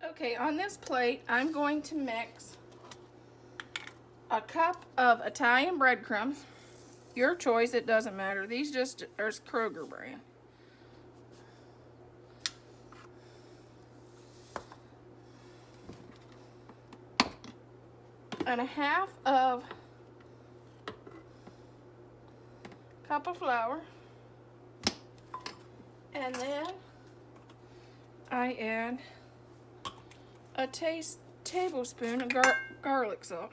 Okay, on this plate, I'm going to mix a cup of Italian breadcrumbs. Your choice, it doesn't matter. These just are Kroger brand. And a half of cup of flour. And then I add a tablespoon of garlic salt.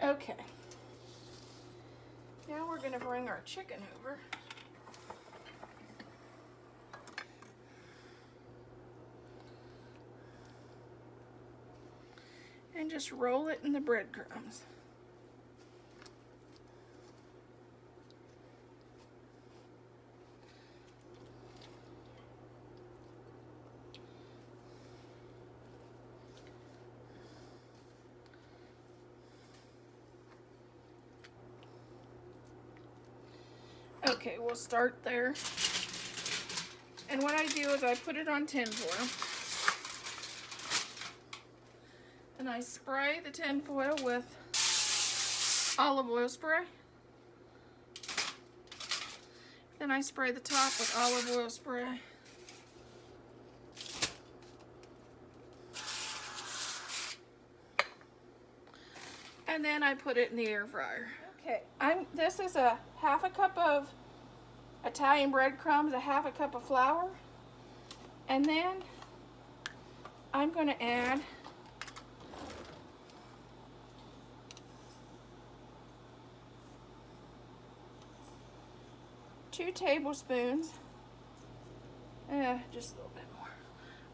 Okay. Now we're going to bring our chicken over. And just roll it in the breadcrumbs. Okay, we'll start there. And what I do is I put it on tinfoil. And I spray the tinfoil with olive oil spray. Then I spray the top with olive oil spray. And then I put it in the air fryer. Okay, this is a half a cup of Italian breadcrumbs, a half a cup of flour, and then I'm going to add 2 tablespoons, just a little bit more,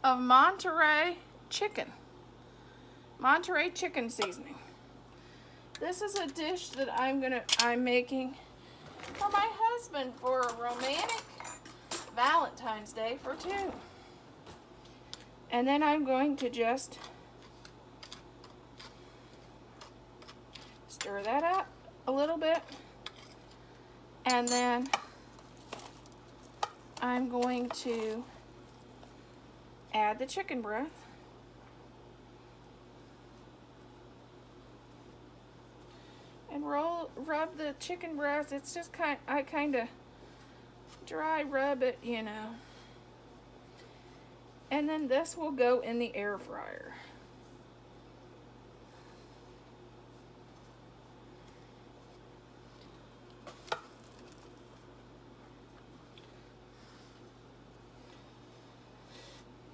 of Monterey chicken seasoning. This is a dish that I'm making for my husband for a romantic Valentine's Day for 2. And then I'm going to just stir that up a little bit. And then I'm going to add the chicken breast. And rub the chicken breast. It's just I kind of dry rub it, you know. And then this will go in the air fryer.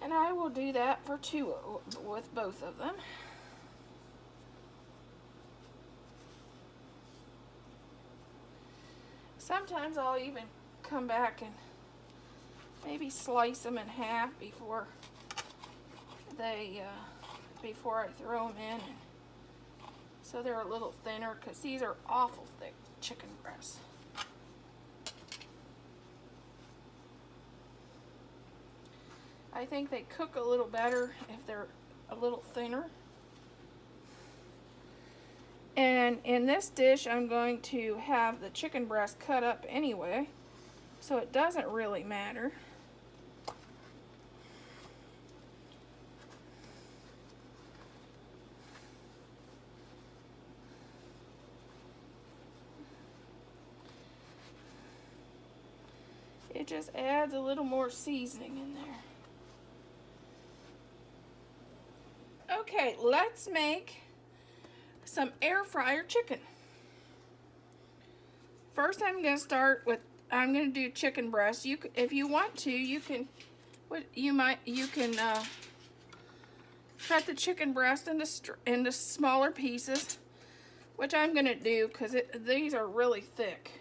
And I will do that for 2 with both of them. Sometimes I'll even come back and maybe slice them in half before I throw them in, so they're a little thinner, because these are awful thick chicken breasts. I think they cook a little better if they're a little thinner. And in this dish, I'm going to have the chicken breast cut up anyway, so it doesn't really matter. It just adds a little more seasoning in there. Okay, let's make some air fryer chicken. First, I'm going to start with I'm gonna do chicken breast. If you want to, you can. Cut the chicken breast into smaller pieces, which I'm gonna do because these are really thick,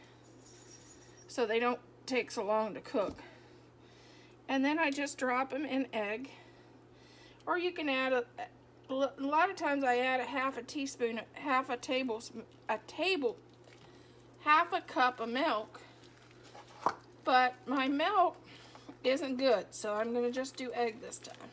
so they don't take so long to cook. And then I just drop them in egg, or you can add a lot of times I add a half a teaspoon, half a cup of milk, but my milk isn't good, so I'm gonna just do egg this time.